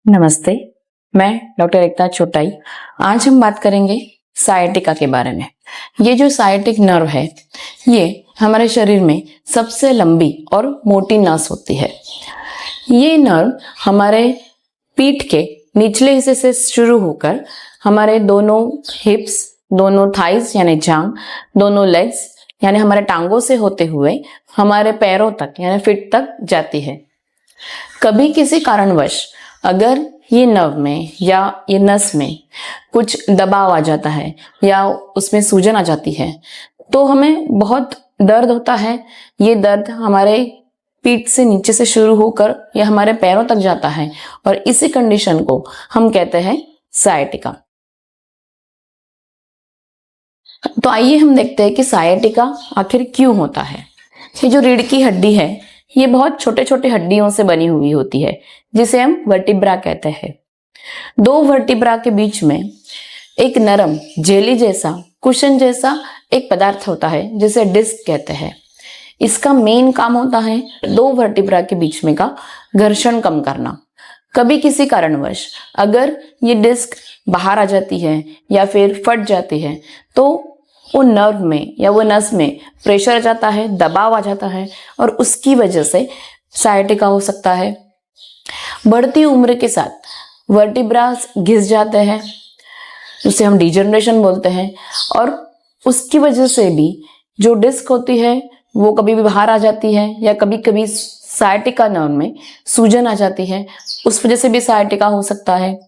नमस्ते, मैं डॉक्टर एकता चोटाई। आज हम बात करेंगे सायटिका के बारे में। ये जो सायटिक नर्व है, ये हमारे शरीर में सबसे लंबी और मोटी नस होती है। ये नर्व हमारे पीठ के निचले हिस्से से शुरू होकर हमारे दोनों हिप्स, दोनों थाइज यानी जांग, दोनों लेग्स यानी हमारे टांगों से होते हुए हमारे पैरों तक यानी फीट तक जाती है। कभी किसी कारणवश अगर ये नर्व में या ये नस में कुछ दबाव आ जाता है या उसमें सूजन आ जाती है तो हमें बहुत दर्द होता है। ये दर्द हमारे पीठ से नीचे से शुरू होकर ये हमारे पैरों तक जाता है और इसी कंडीशन को हम कहते हैं सायटिका। तो आइए हम देखते हैं कि सायटिका आखिर क्यों होता है। ये जो रीढ़ की हड्डी है, ये बहुत छोटे छोटे हड्डियों से बनी हुई होती है जिसे हम वर्टिब्रा कहते हैं। दो वर्टिब्रा के बीच में एक नरम जेली जैसा, कुशन जैसा एक पदार्थ होता है जिसे डिस्क कहते हैं। इसका मेन काम होता है दो वर्टिब्रा के बीच में का घर्षण कम करना। कभी किसी कारणवश अगर ये डिस्क बाहर आ जाती है या फिर फट जाती है तो वो नर्व में या वो नस में प्रेशर आ जाता है, दबाव आ जाता है और उसकी वजह से सायटिका हो सकता है। बढ़ती उम्र के साथ वर्टिब्रास घिस जाते हैं, जिसे हम डिजनरेशन बोलते हैं, और उसकी वजह से भी जो डिस्क होती है वो कभी भी बाहर आ जाती है या कभी कभी सायटिका नर्व में सूजन आ जाती है, उस वजह से भी सायटिका हो सकता है।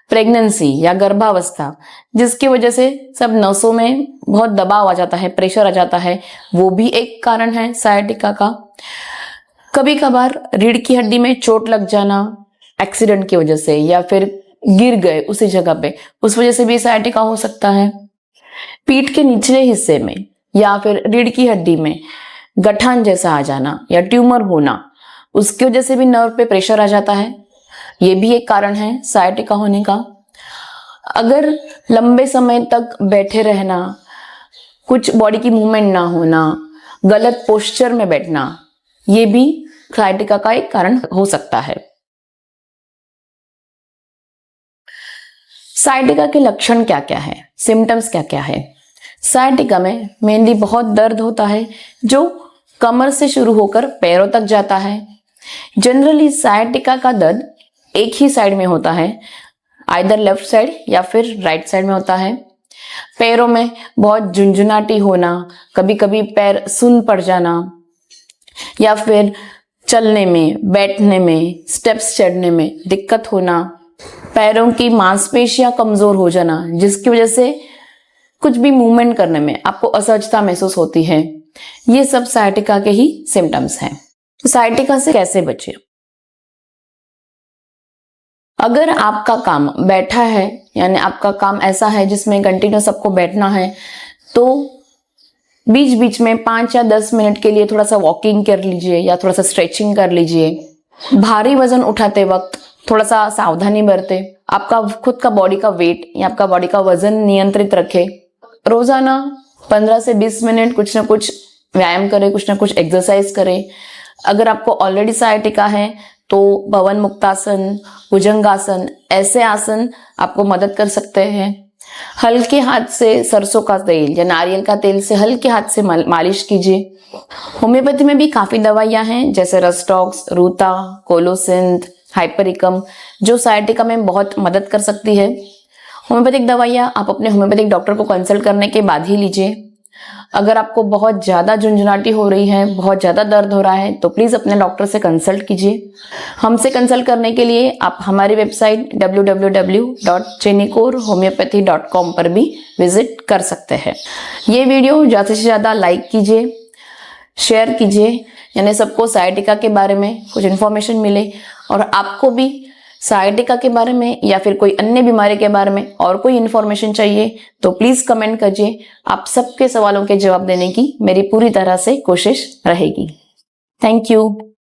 प्रेगनेंसी या गर्भावस्था जिसकी वजह से सब नसों में बहुत दबाव आ जाता है, प्रेशर आ जाता है, वो भी एक कारण है सायटिका का। कभी कभार रीढ़ की हड्डी में चोट लग जाना एक्सीडेंट की वजह से या फिर गिर गए उसी जगह पे, उस वजह से भी सायटिका हो सकता है। पीठ के निचले हिस्से में या फिर रीढ़ की हड्डी में गठान जैसा आ जाना या ट्यूमर होना, उसकी वजह से भी नर्व पे प्रेशर आ जाता है, ये भी एक कारण है सायटिका होने का। अगर लंबे समय तक बैठे रहना, कुछ बॉडी की मूवमेंट ना होना, गलत पोस्चर में बैठना, ये भी सायटिका का एक कारण हो सकता है। सायटिका के लक्षण क्या क्या है, सिम्टम्स क्या क्या है। सायटिका में मेनली बहुत दर्द होता है जो कमर से शुरू होकर पैरों तक जाता है। जनरली सायटिका का दर्द एक ही साइड में होता है, आइदर लेफ्ट साइड या फिर राइट साइड में होता है। पैरों में बहुत झुंझुनाटी होना, कभी कभी पैर सुन्न पड़ जाना या फिर चलने में, बैठने में, स्टेप्स चढ़ने में दिक्कत होना, पैरों की मांसपेशियां कमजोर हो जाना जिसकी वजह से कुछ भी मूवमेंट करने में आपको असहजता महसूस होती है, ये सब सायटिका के ही सिम्टम्स हैं। तो सायटिका से कैसे बचे। अगर आपका काम बैठा है यानी आपका काम ऐसा है जिसमें कंटिन्यूस आपको बैठना है तो बीच बीच में 5 या 10 मिनट के लिए थोड़ा सा वॉकिंग कर लीजिए या थोड़ा सा स्ट्रेचिंग कर लीजिए। भारी वजन उठाते वक्त थोड़ा सा सावधानी बरते, आपका खुद का बॉडी का वेट या आपका बॉडी का वजन नियंत्रित रखे। रोजाना 15 से 20 मिनट कुछ ना कुछ व्यायाम करें, कुछ ना कुछ एक्सरसाइज करें। अगर आपको ऑलरेडी सायटिका है तो पवन मुक्तासन, भुजंगासन, ऐसे आसन आपको मदद कर सकते हैं। हल्के हाथ से सरसों का तेल या नारियल का तेल से हल्के हाथ से मालिश कीजिए। होम्योपैथी में भी काफी दवाइयां हैं जैसे रस्टॉक्स, रूता, कोलोसिंथ, हाइपरिकम, जो सायटिका में बहुत मदद कर सकती है। होम्योपैथिक दवाइयां आप अपने होम्योपैथिक डॉक्टर को कंसल्ट करने के बाद ही लीजिए। अगर आपको बहुत ज्यादा झुंझुनाटी हो रही है, बहुत ज्यादा दर्द हो रहा है तो प्लीज अपने डॉक्टर से कंसल्ट कीजिए। हमसे कंसल्ट करने के लिए आप हमारी वेबसाइट www.chenicorhomeopathy.com पर भी विजिट कर सकते हैं। ये वीडियो ज्यादा से ज्यादा लाइक कीजिए, शेयर कीजिए, यानी सबको सायटिका के बारे में कुछ इन्फॉर्मेशन मिले। और आपको भी सायटिका के बारे में या फिर कोई अन्य बीमारी के बारे में और कोई इन्फॉर्मेशन चाहिए तो प्लीज कमेंट कीजिए। आप सबके सवालों के जवाब देने की मेरी पूरी तरह से कोशिश रहेगी। Thank you.